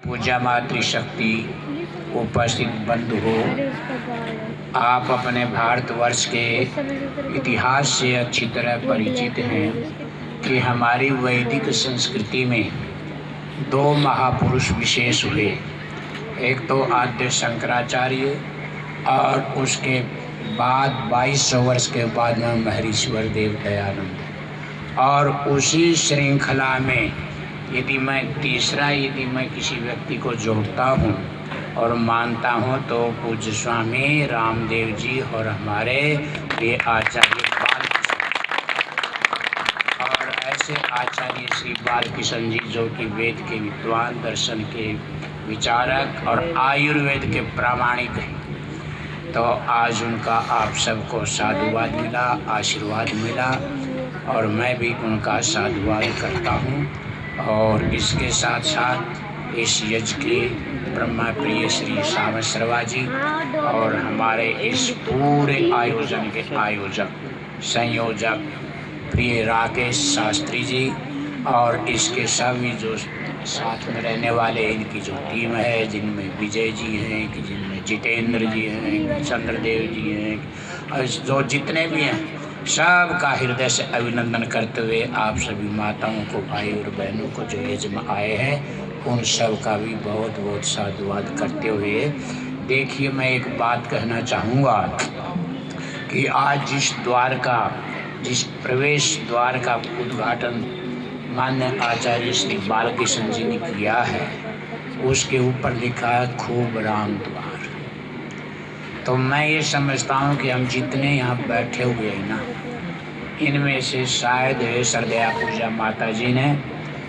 पूजा मातृशक्ति उपस्थित बंधु हो, आप अपने भारतवर्ष के इतिहास से अच्छी तरह परिचित हैं कि हमारी वैदिक संस्कृति में दो महापुरुष विशेष हुए। एक तो आद्य शंकराचार्य और उसके बाद 2200 वर्ष के बाद में महर्षि देव दयानंद। और उसी श्रृंखला में यदि मैं किसी व्यक्ति को जोड़ता हूँ और मानता हूँ तो पूज्य स्वामी रामदेव जी और हमारे ये आचार्य और ऐसे आचार्य श्री बालकिशन जी जो कि वेद के विद्वान, दर्शन के विचारक और आयुर्वेद के प्रामाणिक हैं। तो आज उनका आप सबको साधुवाद मिला, आशीर्वाद मिला और मैं भी उनका साधुवाद करता हूँ। और इसके साथ साथ इस यज्ञ के ब्रह्मा प्रिय श्री सावंत शर्मा जी और हमारे इस पूरे आयोजन के आयोजक संयोजक प्रिय राकेश शास्त्री जी और इसके सभी जो साथ में रहने वाले इनकी जो टीम है, जिनमें विजय जी हैं, कि जिनमें जितेंद्र जी हैं, चंद्रदेव जी हैं, और जो जितने भी हैं सबका हृदय से अभिनंदन करते हुए आप सभी माताओं को, भाई और बहनों को जो यज्ञ में आए हैं उन सब का भी बहुत बहुत साधुवाद करते हुए देखिए, मैं एक बात कहना चाहूँगा कि आज जिस प्रवेश द्वार का उद्घाटन मान्य आचार्य श्री बालकिशन जी ने किया है उसके ऊपर लिखा है खूब राम द्वार। तो मैं ये समझता हूँ कि हम जितने यहाँ बैठे हुए हैं ना, इनमें से शायद श्रद्धेया पूजा माता जी ने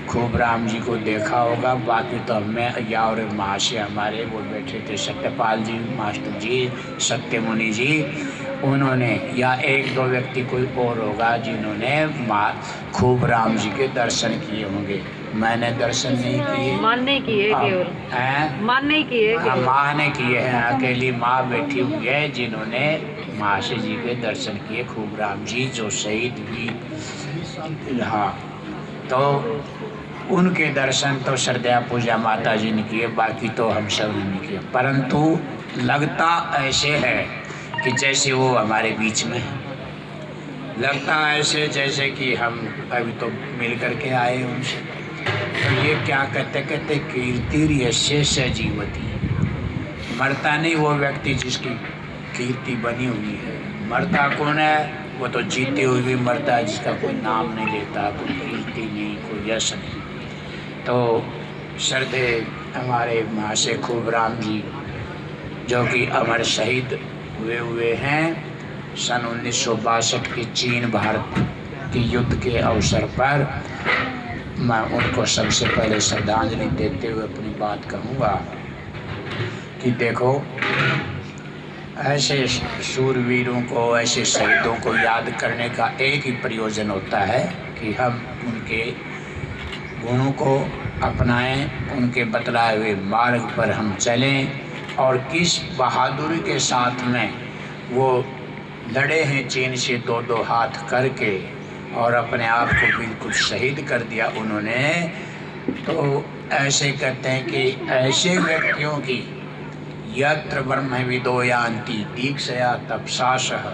खूब राम जी को देखा होगा। बाकी तो हमें या और महाशय हमारे वो बैठे थे, सत्यपाल जी मास्टर जी, सत्यमुनि जी, उन्होंने या एक दो व्यक्ति कोई और होगा जिन्होंने खूब राम जी के दर्शन किए होंगे। मैंने दर्शन नहीं किए, मानने किए केवल हैं, मानने किए, माँ ने किए हैं। अकेली माँ बैठी हुई है जिन्होंने महाशय जी के दर्शन किए, खूब राम जी जो शहीद भी रहा। तो उनके दर्शन तो श्रद्धेया पूजा माता जी ने किए, बाकी तो हम सब ने किए। परंतु लगता ऐसे है कि जैसे वो हमारे बीच में है, लगता ऐसे जैसे कि हम अभी तो मिल करके आए उनसे। तो ये क्या कहते कीर्ति यस्य स जीवति, मरता नहीं वो व्यक्ति जिसकी कीर्ति बनी हुई है। मरता कौन है? वो तो जीते हुए भी मरता है, जिसका कोई नाम नहीं लेता, कोई कीर्ति नहीं, कोई यश नहीं। तो श्रद्धे हमारे महाशय खूब राम जी जो कि अमर शहीद हुए हैं सन 1962 के चीन भारत के युद्ध के अवसर पर, मैं उनको सबसे पहले श्रद्धांजलि देते हुए अपनी बात कहूँगा कि देखो, ऐसे शूरवीरों को, ऐसे शहीदों को याद करने का एक ही प्रयोजन होता है कि हम उनके गुणों को अपनाएं, उनके बतलाए हुए मार्ग पर हम चलें और किस बहादुरी के साथ में वो लड़े हैं चीन से दो हाथ करके और अपने आप को बिल्कुल शहीद कर दिया उन्होंने। तो ऐसे कहते हैं कि ऐसे व्यक्तियों की यत्र ब्रह्म विदो यान्ति दीक्षया तपसाशः,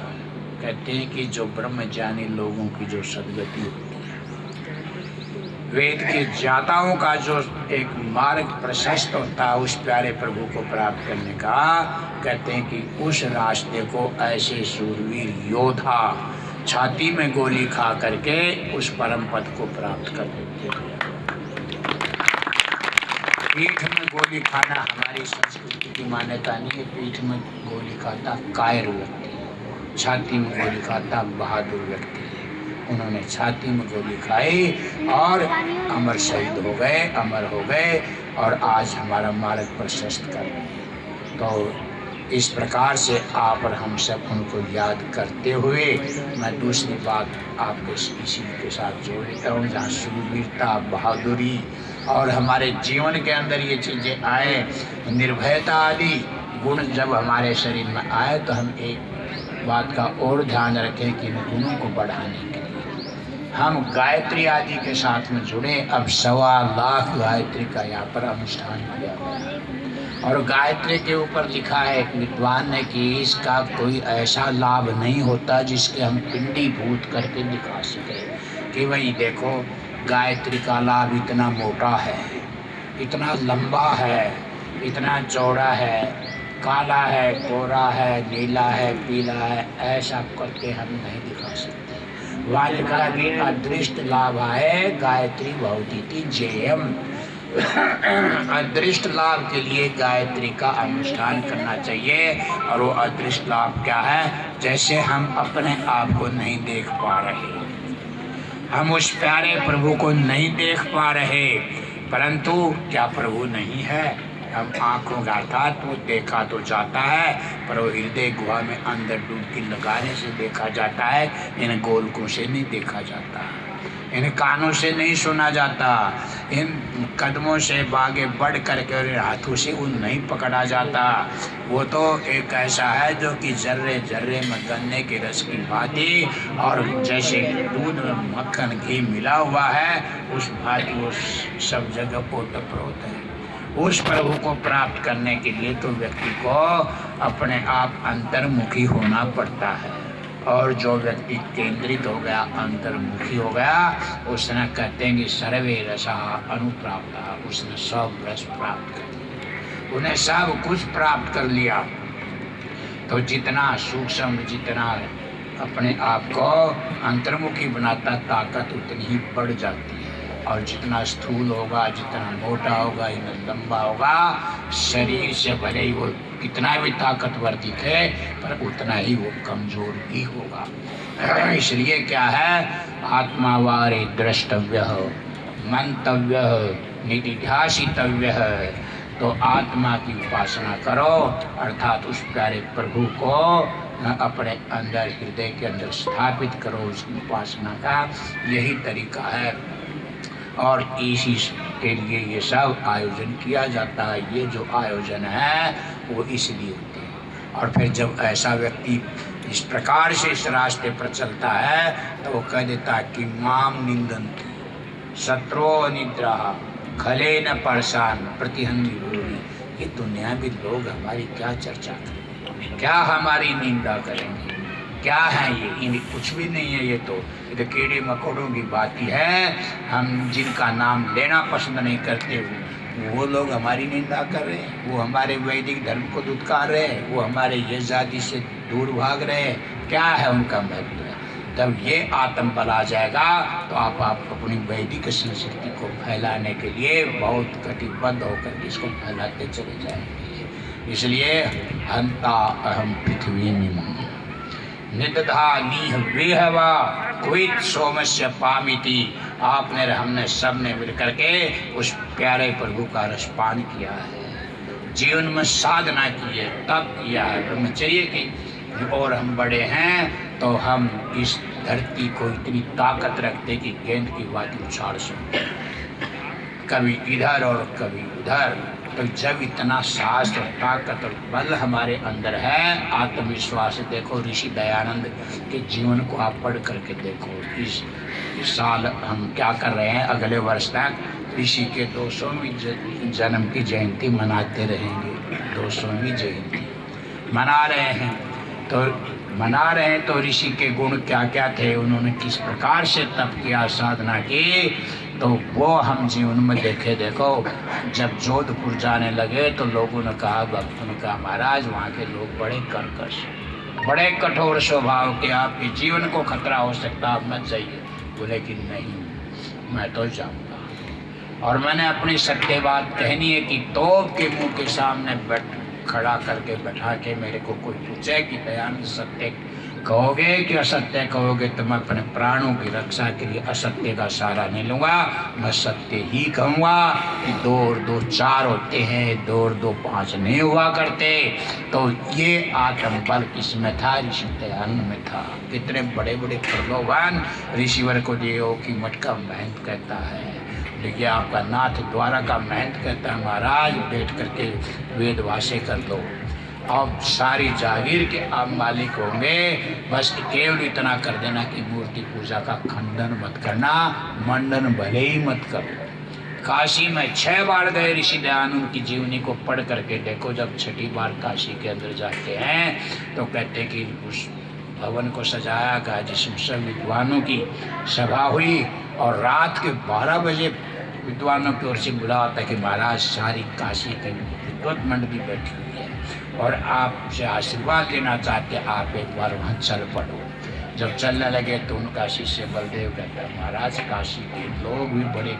कहते हैं कि जो ब्रह्म जानी लोगों की जो सद्गति होती है, वेद के ज्ञाताओं का जो एक मार्ग प्रशस्त होता है उस प्यारे प्रभु को प्राप्त करने का, कहते हैं कि उस रास्ते को ऐसे शूरवीर योद्धा छाती में गोली खा करके उस परम पद को प्राप्त कर देते हैं। पीठ में गोली खाना हमारी संस्कृति की मान्यता नहीं है। पीठ में गोली खाता कायर व्यक्ति, छाती में गोली खाता बहादुर व्यक्ति। उन्होंने छाती में गोली खाई और अमर शहीद हो गए, अमर हो गए और आज हमारा मार्ग प्रशस्त कर रहे हैं। तो इस प्रकार से आप और हम सब उनको याद करते हुए मैं दूसरी बात आपके इसी के साथ जोड़ लेता हूँ, जहाँ शूरवीरता, बहादुरी और हमारे जीवन के अंदर ये चीज़ें आए, निर्भयता आदि गुण जब हमारे शरीर में आए तो हम एक बात का और ध्यान रखें कि इन गुणों को बढ़ाने के लिए हम गायत्री आदि के साथ में जुड़े। अब 1.25 लाख गायत्री का यहाँ पर अनुष्ठान किया गया और गायत्री के ऊपर लिखा है एक विद्वान ने कि इसका कोई ऐसा लाभ नहीं होता जिसके हम पिंडीभूत करके दिखा सके कि भाई देखो गायत्री का लाभ इतना मोटा है, इतना लंबा है, इतना चौड़ा है, काला है, गोरा है, नीला है, पीला है, ऐसा करके हम नहीं दिखा सकते। वहाँ लिखा है कि अदृष्ट लाभ है गायत्री भवतीति जेयम। अदृष्ट लाभ के लिए गायत्री का अनुष्ठान करना चाहिए। और वो अदृष्ट लाभ क्या है? जैसे हम अपने आप को नहीं देख पा रहे, हम उस प्यारे प्रभु को नहीं देख पा रहे, परंतु क्या प्रभु नहीं है? हम आँखों का अर्थात वो देखा तो जाता है पर वो हृदय गुहा में अंदर डुबकी लगाने से देखा जाता है। इन गोलकों से नहीं देखा जाता, इन कानों से नहीं सुना जाता, इन कदमों से आगे बढ़ करके और हाथों से वो नहीं पकड़ा जाता। वो तो एक ऐसा है जो कि जर्रे जर्रे में गन्ने के रस की भांति और जैसे दूध में मक्खन घी मिला हुआ है उस भांति वो सब जगह ओतप्रोत है। उस प्रभु को प्राप्त करने के लिए तो व्यक्ति को अपने आप अंतर्मुखी होना पड़ता है। और जो व्यक्ति केंद्रित हो गया, अंतर्मुखी हो गया, उसने कहते हैं कि सर्वे रसा अनुप्राप्ता, उसने सब रस प्राप्त कर लिया, उन्हें सब कुछ प्राप्त कर लिया। तो जितना सूक्ष्म, जितना अपने आप को अंतर्मुखी बनाता ताकत उतनी ही बढ़ जाती है। और जितना स्थूल होगा, जितना मोटा होगा, इतना लंबा होगा, शरीर से भले ही वो कितना भी ताकतवर दिखे पर उतना ही वो कमजोर भी होगा। इसलिए क्या है, आत्मा वारे द्रष्टव्य, मंतव्य, निधिध्यासितव्य है। तो आत्मा की उपासना करो अर्थात उस प्यारे प्रभु को अपने अंदर, हृदय के अंदर स्थापित करो। उसकी उपासना का यही तरीका है और इसी के लिए ये सब आयोजन किया जाता है। ये जो आयोजन है वो इसलिए होते हैं। और फिर जब ऐसा व्यक्ति इस प्रकार से इस रास्ते पर चलता है तो वो कह देता है कि माम निंदन्ति शत्रो निद्रा खले न परसान प्रतिहंगी भूमि। ये दुनिया में लोग हमारी क्या चर्चा करेंगे, क्या हमारी निंदा करेंगे, क्या है ये कुछ भी नहीं है। ये तो कीड़े मकोड़ों की बात ही है। हम जिनका नाम लेना पसंद नहीं करते वो लोग हमारी निंदा कर रहे हैं, वो हमारे वैदिक धर्म को दुत्कार रहे हैं, वो हमारे ये जाति से दूर भाग रहे हैं। क्या है उनका महत्व? जब ये आत्म बल आ जाएगा तो आप अपनी वैदिक संस्कृति को फैलाने के लिए बहुत कटिबद्ध होकर इसको फैलाते चले जाएंगे। इसलिए हंता अहम पृथ्वी निमं निदधा नीह वेहवा क्वित सोमस्य पामिति। आपने हमने सब ने मिल करके उस प्यारे प्रभु का रसपान किया है, जीवन में साधना की है, तप किया है, ब्रह्मचर्य की। और हम बड़े हैं तो हम इस धरती को इतनी ताकत रखते कि गेंद की बात उछाल सकते, कभी इधर और कभी उधर। तो जब इतना साहस और ताकत और बल हमारे अंदर है, आत्मविश्वास देखो। ऋषि दयानंद के जीवन को आप पढ़ करके देखो। इस साल हम क्या कर रहे हैं, अगले वर्ष तक ऋषि के 200वीं जन्म की जयंती मनाते रहेंगे। 200वीं जयंती मना रहे हैं तो ऋषि के गुण क्या क्या थे, उन्होंने किस प्रकार से तप किया, साधना की, तो वो हम जीवन में देखे। देखो जब जोधपुर जाने लगे तो लोगों ने कहा, भक्तों ने कहा, महाराज वहाँ के लोग बड़े कर्कश, बड़े कठोर स्वभाव के, आपके जीवन को खतरा हो सकता, आप मत जाइए। बोले कि नहीं, मैं तो जाऊँगा। और मैंने अपनी सत्य बात कहनी है कि तोप के मुँह के सामने खड़ा करके बैठा के मेरे को कोई पूछे कि दयानंद सत्य कहोगे कि असत्य कहोगे, तो मैं अपने प्राणों की रक्षा के लिए असत्य का सहारा नहीं लूँगा, मैं सत्य ही कहूँगा कि 2 और 2 4 होते हैं, 2 और 2 5 नहीं हुआ करते। तो ये आत्मबल किसमें था? ऋषि दयानंद में था। कितने बड़े बड़े प्रलोभन ऋषिवर को दियो कि मटका महंत कहता है, देखिए आपका नाथ द्वारा का महंत कहता है, महाराज बैठ करके वेद भाषे कर दो। अब सारी जागीर के आप मालिक होंगे। बस केवल इतना कर देना कि मूर्ति पूजा का खंडन मत करना, मंडन भले ही मत करो। काशी में 6 बार गए ऋषि दयानंद की जीवनी को पढ़ करके देखो। जब छठी बार काशी के अंदर जाते हैं तो कहते कि उस भवन को सजाया गया जिसमें सब विद्वानों की सभा हुई, और रात के 12 बजे विद्वानों की ओर से बुलाया था कि महाराज सारी काशी की विद्वत मंडली बैठी हुई है और आपसे आशीर्वाद लेना चाहते, आप एक बार वहाँ चल पड़ो। जब चलने लगे तो उनका शिष्य बलदेव कहता, महाराज काशी के लोग भी बड़े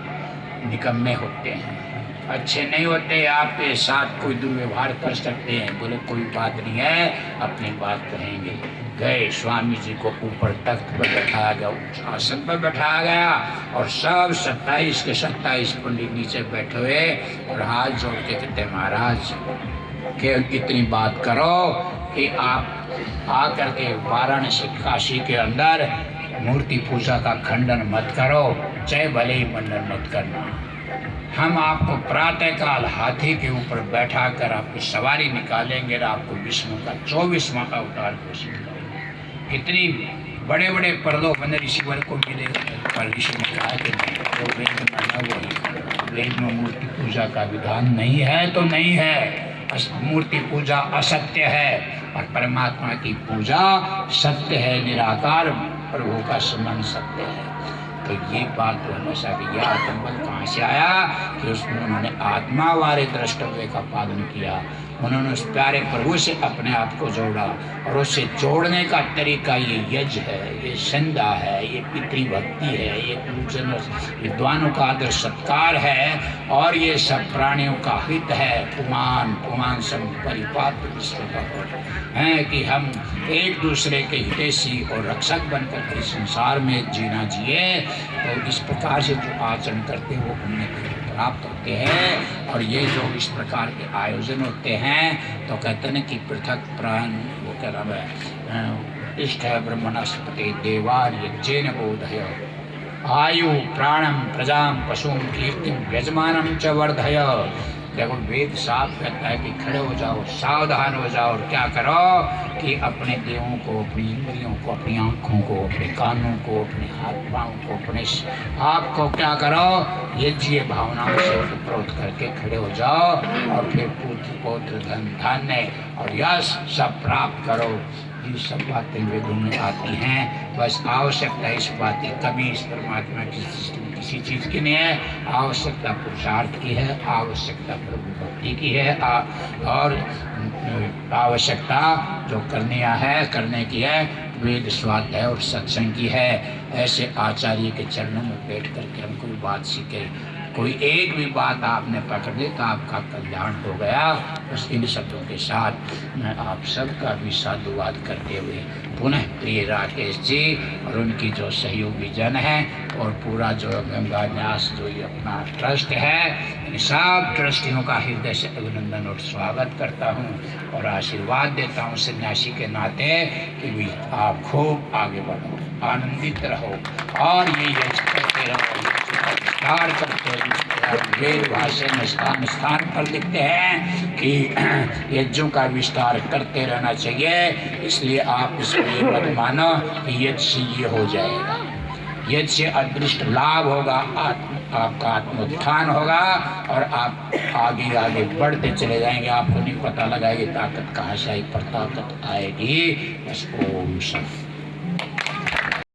निकम्मे होते हैं, अच्छे नहीं होते, आपके साथ कोई दुर्व्यवहार कर सकते हैं। बोले कोई बात नहीं है, अपनी बात कहेंगे। गए, स्वामी जी को ऊपर तख्त पर बैठाया गया, आसन पर बैठाया गया, और सब 27 के 27 पंडित नीचे बैठे हुए और हाथ जोड़ के कहते, महाराज के इतनी बात करो कि आप आकर के वाराणसी काशी के अंदर मूर्ति पूजा का खंडन मत करो, चाहे भले ही मंडन मत करना। हम आपको प्रातःकाल हाथी के ऊपर बैठा कर आपकी सवारी निकालेंगे और आपको विष्णु का 24वां अवतार घोषित करेंगे। इतनी बड़े बड़े प्रलोभन ऋषिवर को मिले, पर ऋषि ने कहा कि नहीं, वेद में न वही, वेद में मूर्ति पूजा का विधान नहीं है तो नहीं है। मूर्ति पूजा असत्य है और परमात्मा की पूजा सत्य है, निराकार प्रभु का स्मरण सत्य है। तो ये बात तो हमेशा की, यह आत्मबल कहाँ से आया कि उसमें उन्होंने आत्मा वाले द्रष्टव्य का पालन किया, उन्होंने उस प्यारे प्रभु से अपने आप को जोड़ा, और उससे जोड़ने का तरीका ये यज्ञ है, ये संध्या है, ये पितृभक्ति है, ये पूजन विद्वानों का आदर सत्कार है, और ये सब प्राणियों का हित है। पुमान सब परिपात्र विश्व का है कि हम एक दूसरे के हितैषी और रक्षक बनकर के संसार में जीना जिए। तो इस प्रकार से जो आचरण करते हैं वो उन्नति प्राप्त होते हैं। और ये जो इस प्रकार के आयोजन होते हैं तो कहते हैं कि पृथक प्राण, वो क्या नाम है, इष्ट है ब्रह्मणस्पति देवान यज्ञेन बोधय, आयु प्राणम प्रजाम पशुम कीर्तिम यजमानम च वर्धय। देखो वेद साफ कहता है कि खड़े हो जाओ, सावधान हो जाओ, और क्या करो कि अपने देहों को, अपनी इंद्रियों को, अपनी आँखों को, अपने कानों को, अपने हाथ पाँव को, अपने आप को क्या करो, यज्ञ भावनाओं से उपरोध करके खड़े हो जाओ, और फिर पुत्र पौत्र धन धान्य और यश सब प्राप्त करो। ये सब बातें वेदों में आती हैं। बस आवश्यकता इस बात की कमी इस परमात्मा की किसी चीज़ की नहीं है, आवश्यकता पुरुषार्थ की है, आवश्यकता प्रभु भक्ति की है, और आवश्यकता जो करने की है वेद स्वाध्याय और सत्संग की है। ऐसे आचार्य के चरणों में बैठ करके हम कोई बात सीखे, कोई एक भी बात आपने पकड़ ली तो आपका कल्याण हो गया। बस इन शब्दों के साथ मैं आप सबका भी साधुवाद करते हुए पुनः प्रिय राकेश जी और उनकी जो सहयोगी जन है और पूरा जो गंगा न्यास जो ये अपना ट्रस्ट है, इन सब ट्रस्टियों का हृदय से अभिनंदन और स्वागत करता हूँ और आशीर्वाद देता हूँ सन्यासी के नाते कि भी आप खूब आगे बढ़ो, आनंदित रहो और ये यश करते रहो, विस्तार करते रहो। वेद भाषा में स्थान स्थान पर लिखते हैं कि यज्ञों का विस्तार करते रहना चाहिए, इसलिए आप इसको ये मत मानो कि यज्ञ से ये हो जाएगा। यज्ञ से अदृष्ट लाभ होगा, आपका आत्मोत्थान होगा और आप आगे आगे बढ़ते चले जाएंगे। आपको नहीं पता लगाएगी ताकत कहाँ से आई, पर ताकत आएगी बस ओम शांति।